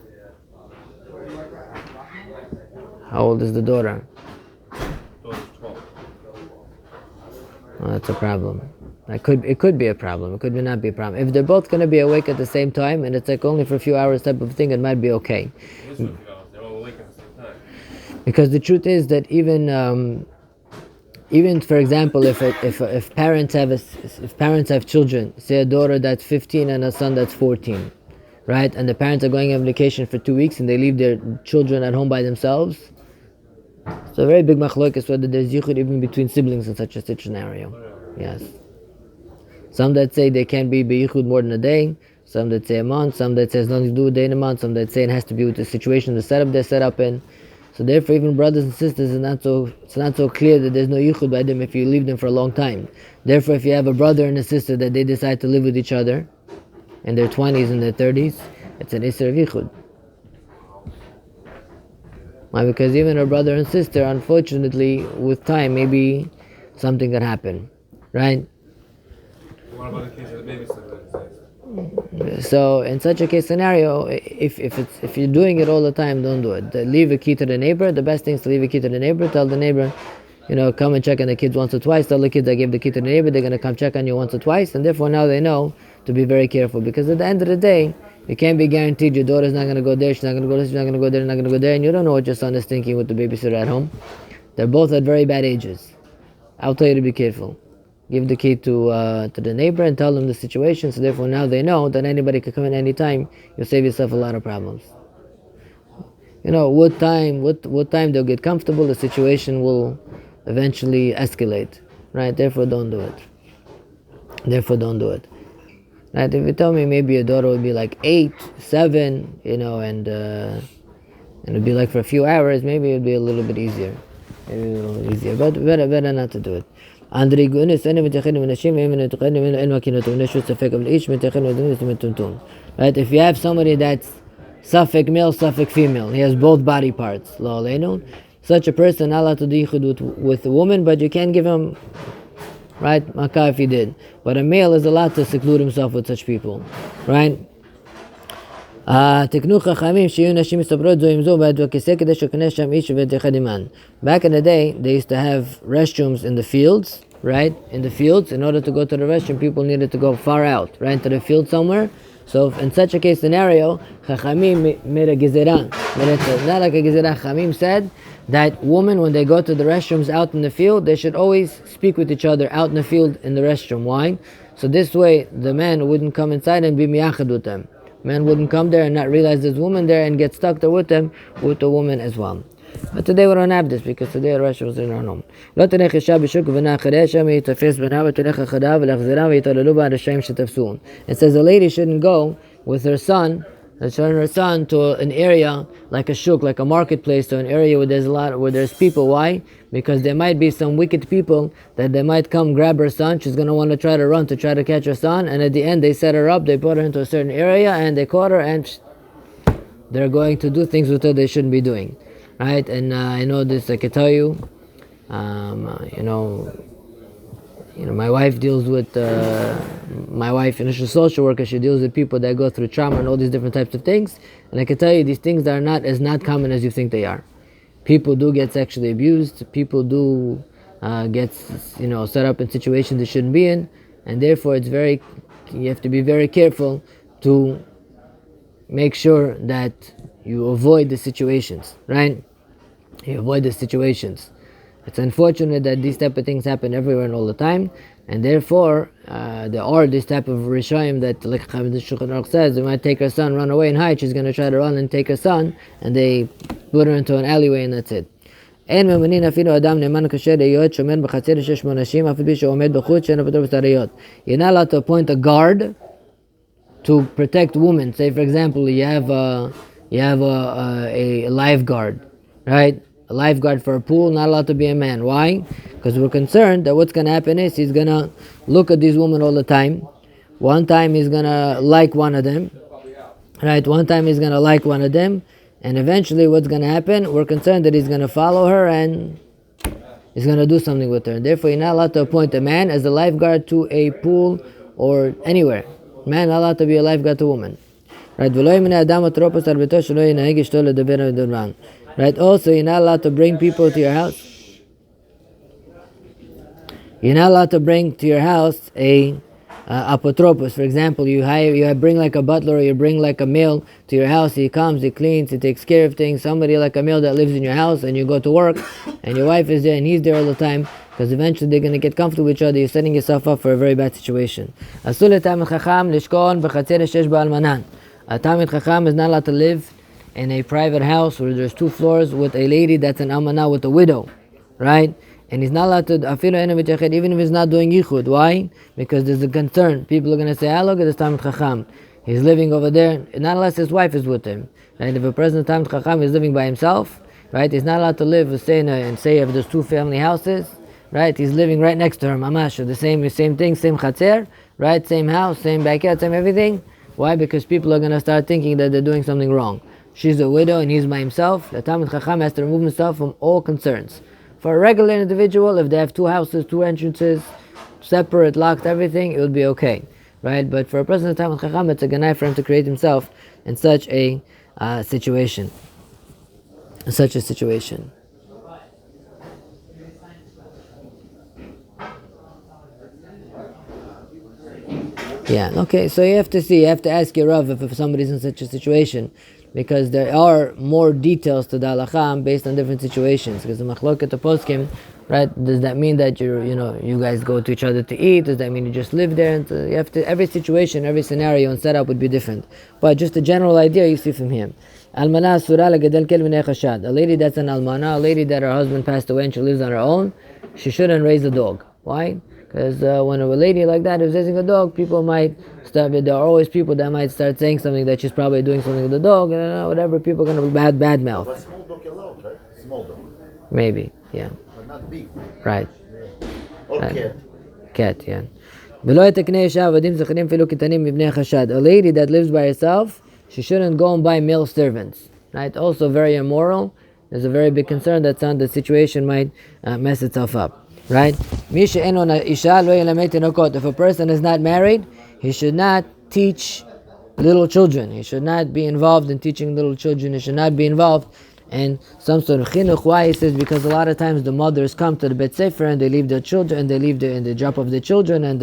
How old is the daughter? Daughter's 12. Well, that's a problem. It could be a problem. It could not be a problem. If they're both going to be awake at the same time and it's like only for a few hours type of thing, it might be okay. It is for a few hours. They're all awake at the same time. Because the truth is that even for example, if parents have children, say a daughter that's 15 and a son that's 14, right? And the parents are going on vacation for 2 weeks and they leave their children at home by themselves. So a very big machlokes whether there's yichud even between siblings in such a scenario. Yes. Some that say they can't be yichud more than a day. Some that say a month. Some that say it's nothing to do with a day and a month. Some that say it has to be with the situation, the setup they're set up in. So therefore, even brothers and sisters, it's not so clear that there's no yichud by them if you leave them for a long time. Therefore, if you have a brother and a sister that they decide to live with each other in their 20s and their 30s, it's an isser of yichud. Why? Because even a brother and sister, unfortunately, with time, maybe something could happen, right? What about the case of the babysitter? So in such a case scenario, if you're doing it all the time, don't do it. Leave a key to the neighbor. The best thing is to leave a key to the neighbor. Tell the neighbor, come and check on the kids once or twice. Tell the kids I gave the key to the neighbor. They're going to come check on you once or twice, and therefore now they know to be very careful. Because at the end of the day, you can't be guaranteed your daughter's not going to go there, she's not going to go there, she's not going to go there, not going to go there, and you don't know what your son is thinking with the babysitter at home. They're both at very bad ages. I'll tell you to be careful. Give the key to the neighbor and tell them the situation, so therefore now they know that anybody could come in any time. You'll save yourself a lot of problems. What time they'll get comfortable, the situation will eventually escalate, right? Therefore don't do it. Right? If you tell me maybe your daughter would be like 8, 7, and it'd be like for a few hours, maybe it'd be a little bit easier. But better not to do it. Right? If you have somebody that's suffix male, suffix female, he has both body parts, such a person not allowed to do yichud with a woman, but you can't give him, right, makah if he did. But a male is allowed to seclude himself with such people, right? Back in the day, they used to have restrooms in the fields, right? In the fields, in order to go to the restroom, people needed to go far out, right, into the field somewhere. So in such a case scenario, Chachamim made a gezerah. Not like a gezerah. Chachamim said that women, when they go to the restrooms out in the field, they should always speak with each other out in the field in the restroom. Why? So this way, the man wouldn't come inside and be miyachad with them. Man wouldn't come there and not realize there's a woman there and get stuck there with them, with the woman as well. But today we don't have this because today the restrooms are in our home. It says a lady shouldn't go with her son to an area like a shuk, like a marketplace, to an area where there's people. Why? Because there might be some wicked people that they might come grab her son. She's going to want to try to run to try to catch her son, and at the end they set her up, they put her into a certain area and they caught her, and they're going to do things with her they shouldn't be doing, right? And I know this, I can tell you, my wife deals with, she's a social worker, she deals with people that go through trauma and all these different types of things, and I can tell you these things are not as common as you think they are. People do get sexually abused, people do get set up in situations they shouldn't be in, and therefore you have to be very careful to make sure that you avoid the situations, right? You avoid the situations. It's unfortunate that these type of things happen everywhere and all the time, and therefore there are this type of rishayim that, like the Shulchan Aruch says, they might take her son, run away and hide. She's going to try to run and take her son, and they put her into an alleyway and that's it. You're not allowed to appoint a guard to protect women. Say for example you have a lifeguard, right? A lifeguard for a pool, not allowed to be a man. Why? Because we're concerned that what's going to happen is he's going to look at these women all the time. One time he's going to like one of them, right? And eventually what's going to happen, we're concerned that he's going to follow her and he's going to do something with her. And therefore you're not allowed to appoint a man as a lifeguard to a pool or anywhere. Man not allowed to be a lifeguard to a woman. Right? Right? Also, you're not allowed to bring people to your house. You're not allowed to bring to your house a apotropos. For example, you bring like a butler, or you bring like a male to your house. He comes, he cleans, he takes care of things. Somebody like a male that lives in your house, and you go to work, and your wife is there, and he's there all the time, because eventually they're going to get comfortable with each other. You're setting yourself up for a very bad situation. A Talmid Chacham is not allowed to live in a private house where there's 2 floors with a lady that's an almanah, with a widow, right? And he's not allowed to, even if he's not doing yichud. Why? Because there's a concern. People are going to say, look at this Talmid Chacham. He's living over there, not unless his wife is with him. Right? If a person Talmid Chacham is living by himself, right, he's not allowed to live, say if there's 2 family houses, right, he's living right next to her, mamash, the same thing, same chatzer, right, same house, same backyard, same everything. Why? Because people are going to start thinking that they're doing something wrong. She's a widow and he's by himself. The Talmid Chacham has to remove himself from all concerns. For a regular individual, if they have 2 houses, 2 entrances, separate, locked, everything, it would be okay, right? But for a person of Talmid Chacham, it's a ganai for him to create himself in such a situation. In such a situation. Yeah, okay, so you have to ask your Rav if somebody's in such a situation, because there are more details to the halakha based on different situations. Because the machlok at the poskim, right? Does that mean that you guys go to each other to eat? Does that mean you just live there? And you have to, every situation, every scenario and setup would be different. But just a general idea you see from him. Almana surah lagadel kel minei chashad. A lady that's an almana, a lady that her husband passed away and she lives on her own, she shouldn't raise a dog. Why? Because when a lady like that is raising a dog, people might start. There are always people that might start saying something that she's probably doing something with the dog, and whatever. People are going to bad mouth. But small dog allowed, right? Small dog. Maybe, yeah. But not big. Right. Yeah. Or cat. Cat, yeah. A lady that lives by herself, she shouldn't go and buy male servants. Right. Also very immoral. There's a very big concern that the situation might mess itself up. Right? If a person is not married, he should not teach little children. He should not be involved in teaching little children. He should not be involved in some sort of chinuch. Why? He says because a lot of times the mothers come to the bet sefer and they leave their children, and they drop off their children, and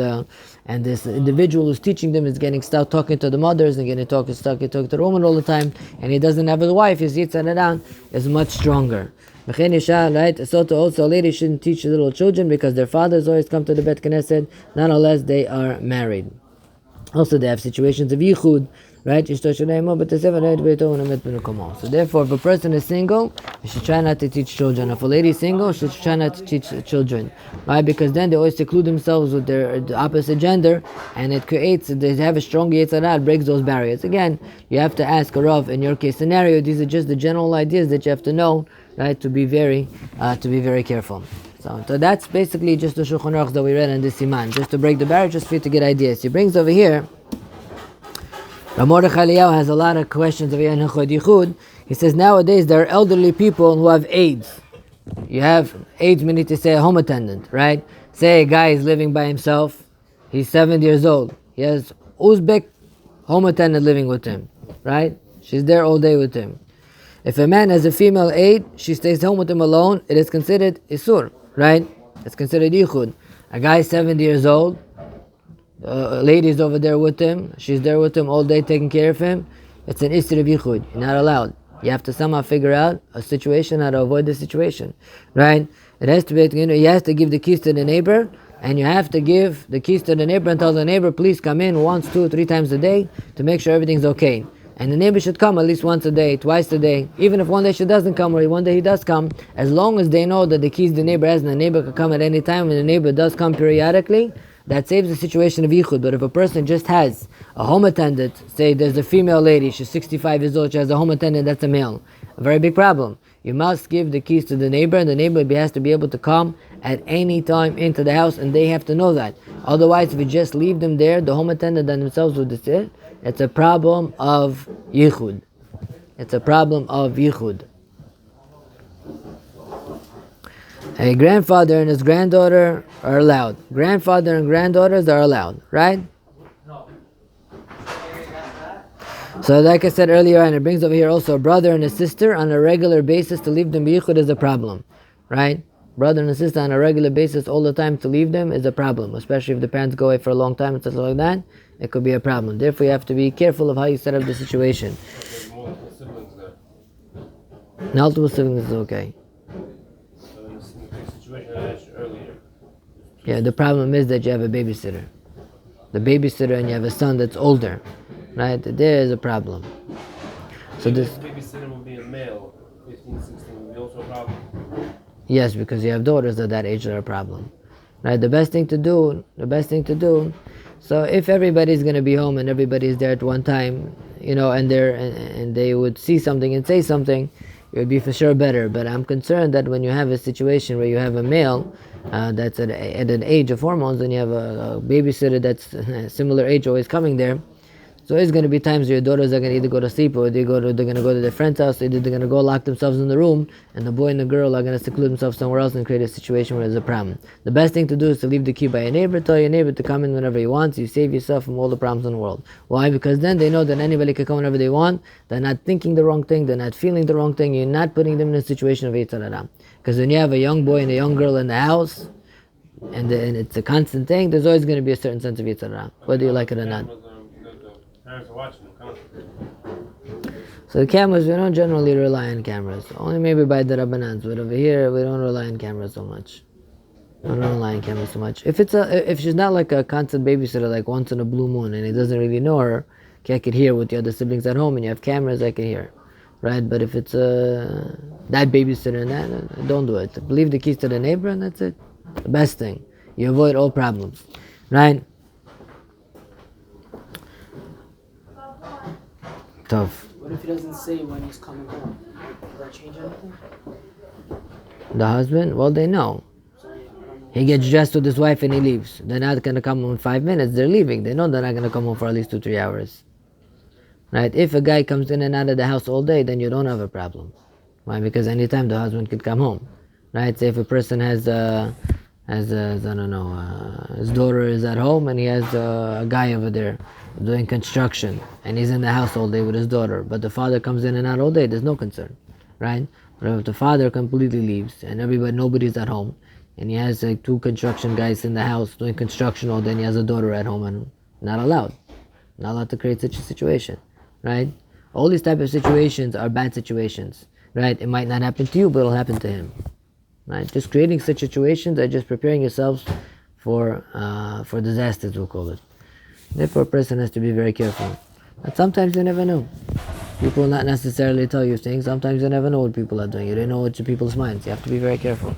this individual who's teaching them is getting stuck talking to the mothers and getting stuck to the woman all the time, and he doesn't have his wife. His yitzhak is much stronger. Right? So also a lady shouldn't teach little children because their fathers always come to the Bet Knesset, not unless they are married. Also they have situations of yichud, right? So therefore, if a person is single, he should try not to teach children. If a lady is single, she should try not to teach children. Why? Because then they always seclude themselves with the opposite gender, and they have a strong yitzhak, it breaks those barriers. Again, you have to ask a Rav in your case scenario. These are just the general ideas that you have to know, right? To be very careful. So that's basically just the Shulchan Aruch that we read in this Siman, just to break the barrier, just for you to get ideas. He brings over here, Mordechai Eliyahu has a lot of questions over here in Hilchot Yichud. He says nowadays there are elderly people who have AIDS. You have AIDS, meaning to say a home attendant, right? Say a guy is living by himself, he's 70 years old. He has Uzbek home attendant living with him, right? She's there all day with him. If a man has a female aide, she stays home with him alone, it is considered Isur, right? It's considered Yichud. A guy is 70 years old, a lady is over there with him, she's there with him all day taking care of him, it's an Isur of Yichud. You're not allowed. You have to somehow figure out a situation, how to avoid the situation, right? It has to be, he has to give the keys to the neighbor, and you have to give the keys to the neighbor and tell the neighbor, please come in once, 2 or 3 times a day to make sure everything's okay. And the neighbor should come at least once a day, twice a day. Even if one day she doesn't come or one day he does come, as long as they know that the keys the neighbor has and the neighbor can come at any time and the neighbor does come periodically, that saves the situation of yichud. But if a person just has a home attendant, say there's a female lady, she's 65 years old, she has a home attendant that's a male, a very big problem. You must give the keys to the neighbor, and the neighbor has to be able to come at any time into the house, and they have to know that. Otherwise, if you just leave them there, the home attendant and themselves will sit. It's a problem of yichud. It's a problem of yichud. A grandfather and his granddaughter are allowed. Grandfather and granddaughters are allowed, right? So like I said earlier, and it brings over here also a brother and a sister on a regular basis, to leave them yichud is a problem, right? brother and sister on a regular basis all the time, to leave them is a problem, especially if the parents go away for a long time and stuff like that. It could be a problem. Therefore, you have to be careful of how you set up the situation. There's multiple siblings there. Multiple siblings is okay. So in the situation I asked you earlier. Yeah, the problem is that you have a babysitter. The babysitter and you have a son that's older, right? There is a problem. So this babysitter will be a male, 15, 16, will be also a problem. Yes, because you have daughters at that age that are a problem. Right? The best thing to do, so if everybody's going to be home and everybody's there at one time, and they would see something and say something, it would be for sure better. But I'm concerned that when you have a situation where you have a male that's at an age of hormones, and you have a babysitter that's similar age always coming there, so there's going to be times where your daughters are going to either go to sleep or they're going to go to their friend's house, either they're going to go lock themselves in the room, and the boy and the girl are going to seclude themselves somewhere else and create a situation where there's a problem. The best thing to do is to leave the key by your neighbor, tell your neighbor to come in whenever he wants. You save yourself from all the problems in the world. Why? Because then they know that anybody can come whenever they want. They're not thinking the wrong thing, they're not feeling the wrong thing, you're not putting them in a situation of Yitzhak. Because when you have a young boy and a young girl in the house, and it's a constant thing, there's always going to be a certain sense of Yitzhak, whether you like it or not. Parents are watching them, So the cameras, we don't generally rely on cameras. Only maybe by the Rabbanans, but over here we don't rely on cameras so much. We don't rely on cameras so much. If she's not like a constant babysitter, like once in a blue moon, and he doesn't really know her, okay, I could hear with the other siblings at home, and you have cameras, I can hear, right? But if it's that babysitter and that, don't do it. Leave the keys to the neighbor, and that's it. The best thing. You avoid all problems, right? Tough. What if he doesn't say when he's coming home? Does that change anything? The husband? Well, they know. He gets dressed with his wife and he leaves. They're not going to come home in 5 minutes. They're leaving. They know they're not going to come home for at least 2-3 hours. Right? If a guy comes in and out of the house all day, then you don't have a problem. Why? Because anytime the husband could come home. Right? Say if a person his daughter is at home and he has a guy over there doing construction and he's in the house all day with his daughter, but the father comes in and out all day, there's no concern, right? But if the father completely leaves and nobody's at home, and he has like 2 construction guys in the house doing construction all day, and he has a daughter at home, and not allowed to create such a situation, right? All these type of situations are bad situations, right? It might not happen to you, but it'll happen to him, right? Just creating such situations are just preparing yourselves for disasters, we'll call it. Therefore, a person has to be very careful. And sometimes you never know. People will not necessarily tell you things. Sometimes you never know what people are doing. You don't know what's in people's minds. You have to be very careful.